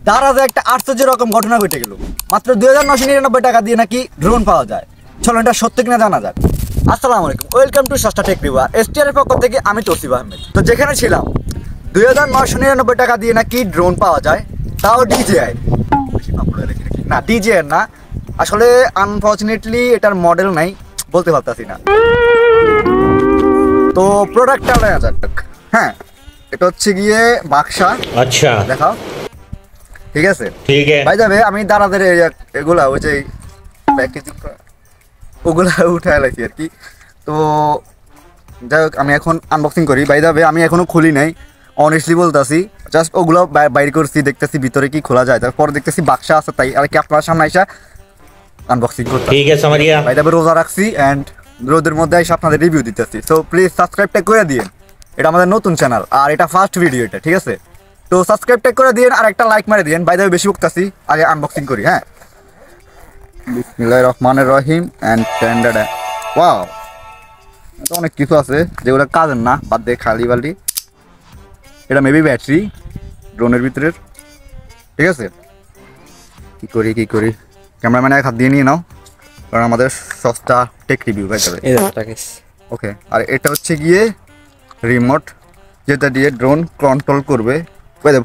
দারাজে একটা আশ্চর্য রকম ঘটনা ঘটে গেল। মাত্র 2999 টাকা দিয়ে নাকি ড্রোন পাওয়া যায়। চলো এটা সত্যি কিনা জানা যাক। আসসালামু আলাইকুম, ওয়েলকাম টু ষষ্ঠা টেক রিভিউ। এসটিআর এর পক্ষ থেকে আমি তৌসিফ আহমেদ। তো যেখানে ছিলাম 2999 টাকা দিয়ে নাকি ড্রোন পাওয়া যায়, তাও ডিজিআই না, ডিজিআই না আসলে, আনফর্চুনেটলি এটার মডেল নাই, বলতে পারতাছি না। তো প্রোডাক্টটা নেওয়া যাক। হ্যাঁ, এটা হচ্ছে গিয়ে বাক্সা। আচ্ছা দেখাও, ঠিক আছে? ঠিক আছে ভাই যাবে আমি দাঁড়াদের এগুলা ওই যে প্যাকেজিং ওগুলা উঠায় লাগছি আর কি। তো যাই হোক, আমি এখন আনবক্সিং করি। বাই যাবে আমি এখনো খুলি নাই, অনেস্টলি বলতেছি। জাস্ট ওগুলো বাইর করছি, দেখতেছি ভিতরে কি খোলা যায়। তারপর দেখতেছি বাক্সা আছে, তাই আর কি আপনার সামনে এসে আনবক্সিং করতে। ঠিক আছে সমঝিয়া। বাই যাবে রোজা রাখছি অ্যান্ড রোদের মধ্যে এসে আপনাদের রিভিউ দিতেছি। সো প্লিজ সাবস্ক্রাইবটা করে দিন, এটা আমাদের নতুন চ্যানেল আর এটা ফার্স্ট ভিডিও এটা, ঠিক আছে? তো সাবস্ক্রাইবটা করে দিন আর একটা লাইক মারে দিন। বাই দ্য ওয়ে বেশি বকতাছি, আগে আনবক্সিং করি। হ্যাঁ, বিসমিল্লাহির রহমানির রহিম এন্ড স্ট্যান্ডার্ড। ওয়াও, এটা অনেক কিছু আছে যেগুলো কাজের না, বাদ দিয়ে খালি বালি। এটা মেবি ব্যাটারি ড্রোনের ভিতরের, ঠিক আছে? কি করি ক্যামেরাম্যান এক হাত দিয়ে নিয়ে নাও, কারণ আমাদের সস্তা টেক রিভিউ হয়ে যাবে। ওকে, আর এটা হচ্ছে গিয়ে রিমোট, যেটা দিয়ে ড্রোন কন্ট্রোল করবে।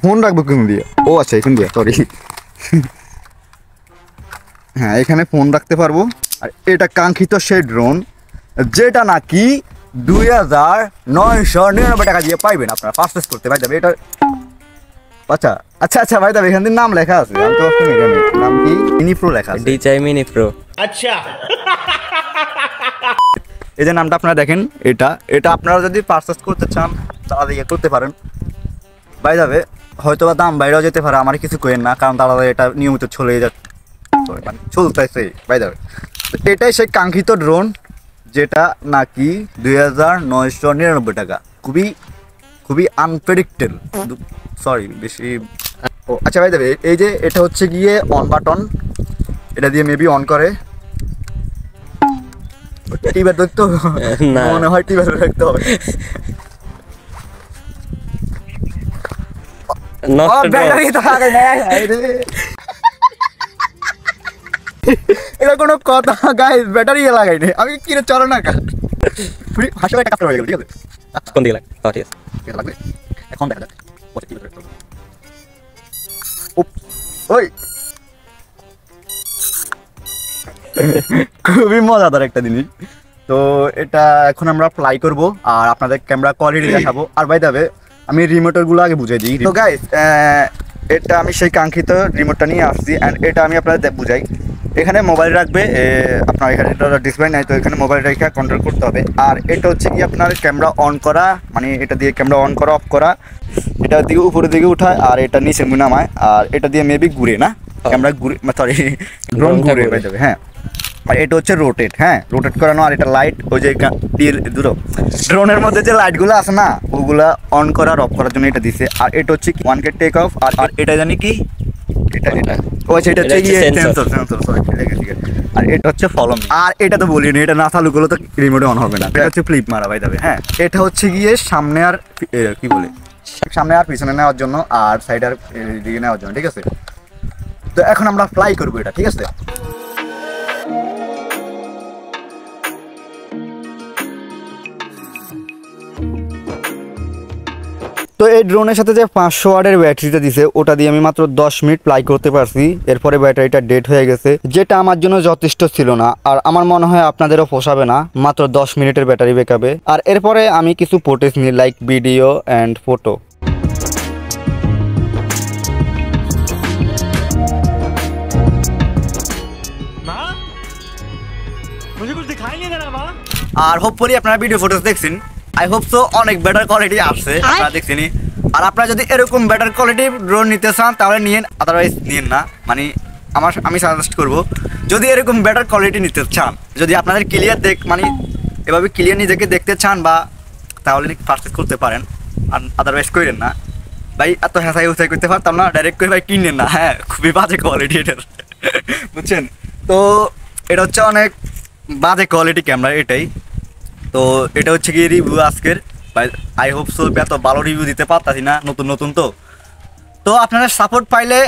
ফোন রাখবো কোন দিয়ে? ও আচ্ছা, এখান দিয়ে, সরি। হ্যাঁ, এখানে ফোন রাখতে পারবো। আর এটা কাঙ্ক্ষিত সেই ড্রোন যেটা নাকি 2999 টাকা দিয়ে পাইবেন আপনারা পারচেস করতে। ভাই যাবে এটা, আচ্ছা আচ্ছা আচ্ছা ভাই যাবে এখানে নাম লেখা আছে, আমি তো এখানে নাম কি মিনি প্রো লেখা আছে, ডিজাই মিনি প্রো। আচ্ছা, এই যে নামটা আপনারা দেখেন, এটা আপনারা যদি পারচেস করতে চান তাহলে ইয়ে করতে পারেন। বাই যাবে হয়তো বা দাম বাইরেও যেতে পারে, আমার কিছু করেন না, কারণ তারা এটা নিয়মিত চলতেছে। বাই যাবে এটাই সেই কাঙ্ক্ষিত ড্রোন যেটা নাকি 2999 টাকা। খুবই আনপ্রেডিক্টেবল, সরি বেশি। ও আচ্ছা ভাই যাবে, এই যে এটা হচ্ছে গিয়ে অন বাটন, এটা দিয়ে মেবি অন করে। টিবার দেখতে মনে হয়, টিবার দেখতে হবে। এটা কোনো কথা গাইস, ব্যাটারি লাগাইনি আমি, কিনে চলো না হাসি একটা কাজ হয়ে গেল, ঠিক আছে? কোন দিকে লাগে? ঠিক আছে, ঠিক লাগবে। এখন দেখা যাক ওই খুবই মজাদার একটা জিনিস। তো এটা এখন আমরা ফ্লাই করব আর আপনাদের ক্যামেরা কোয়ালিটি দেখাবো। আর বাই দ্য ওয়ে আমি রিমোটের গুলো আগে বুঝাই দিই। তো গাইস, এটা আমি সেই কাঙ্ক্ষিত রিমোটটা নিয়ে আসছি অ্যান্ড এটা আমি আপনাদের বুঝাই। এখানে মোবাইল রাখবে, আপনার এখানে এটা ডিসপ্লে নাই, তো এখানে মোবাইল রেখে কন্ট্রোল করতে হবে। আর এটা হচ্ছে কি আপনার ক্যামেরা অন করা, মানে এটা দিয়ে ক্যামেরা অন করা অফ করা, এটা দিকে উপরের দিকে উঠায় আর এটা নিচে নামায়। আর এটা দিয়ে মেবি ঘুরে না, ক্যামেরা ঘুরে, সরি ড্রোন ঘুরে হয়ে যাবে। হ্যাঁ, আর এটা হচ্ছে রোটেট। হ্যাঁ, রোটেট করানো। আর এটা লাইট, ওই যে দুটো ড্রোনের মধ্যে যে লাইটগুলো আছে না, ওগুলা অন করা অফ করার জন্য এটা দিছে। আর এটা হচ্ছে 1K টেক অফ। আর এটা জানি কি, এটা ও আচ্ছা, এটা হচ্ছে সেন্সর, সরি ঠিক আছে। আর এটা হচ্ছে ফলো মি। আর এটা তো বলিনি, এটা না চালু করলে তো রিমোটে অন হবে না। এটা হচ্ছে ফ্লিপ মারা ভাই যাবে। হ্যাঁ, এটা হচ্ছে গিয়ে সামনে আর কি বলে, সামনে আর পিছনে নেওয়ার জন্য, আর সাইড আর দিকে নেওয়ার জন্য, ঠিক আছে? তো এখন আমরা ফ্লাই করবো এটা, ঠিক আছে? তো এই ড্রোনের সাথে যে 500 ওয়াটের ব্যাটারিটা দিছে, ওটা দিয়ে আমি মাত্র 10 মিনিট ফ্লাই করতে পারছি। এরপরে ব্যাটারিটা ডেড হয়ে গেছে, যেটা আমার জন্য যথেষ্ট ছিল না। আর আমার মনে হয় আপনাদেরও পোষাবে না মাত্র 10 মিনিটের ব্যাটারি ব্যাকআপে। আর এরপরে আমি কিছু ফুটেজ নিই, লাইক ভিডিও অ্যান্ড ফটো। আর হোপফুলি আপনারা ভিডিও ফুটেজ দেখছেন, আই হোপ সো অনেক বেটার কোয়ালিটি আসছে, আপনারা দেখছেনি। আর আপনারা যদি এরকম বেটার কোয়ালিটি ড্রোন নিতে চান তাহলে নিয়েন, আদারওয়াইজ নিয়েন না। মানে আমি সাজেস্ট করব, যদি এরকম বেটার কোয়ালিটি নিতে চান, যদি আপনাদের ক্লিয়ার মানে এভাবে ক্লিয়ার নিজেকে দেখতে চান বা, তাহলে পারচেস করতে পারেন। আর আদারওয়াইজ করেন না ভাই, এত হ্যাঁসাই হুসাই করতে পারতাম না, ডাইরেক্ট করে ভাই কিনেন না। হ্যাঁ, খুবই বাজে কোয়ালিটি এটার, বুঝছেন? তো এটা হচ্ছে অনেক বাজে কোয়ালিটি ক্যামেরা এটাই। তো এটা হচ্ছে কি রিভিউ আজকের। আই হোপ সো এত ভালো রিভিউ দিতে পারতাছি না, নতুন তো আপনারা সাপোর্ট পাইলে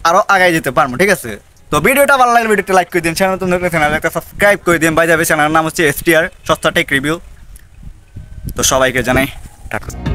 আরো আগায় যেতে পারবো, ঠিক আছে? তো ভিডিওটা ভালো লাগলে ভিডিওটা লাইক করে দিন, চ্যানেল নতুন দেখলে চ্যানেলটা সাবস্ক্রাইব করে দিন। বাই যাবে চ্যানেলের নাম হচ্ছে STR সস্তা টেক রিভিউ। তো সবাইকে জানাই টাটা।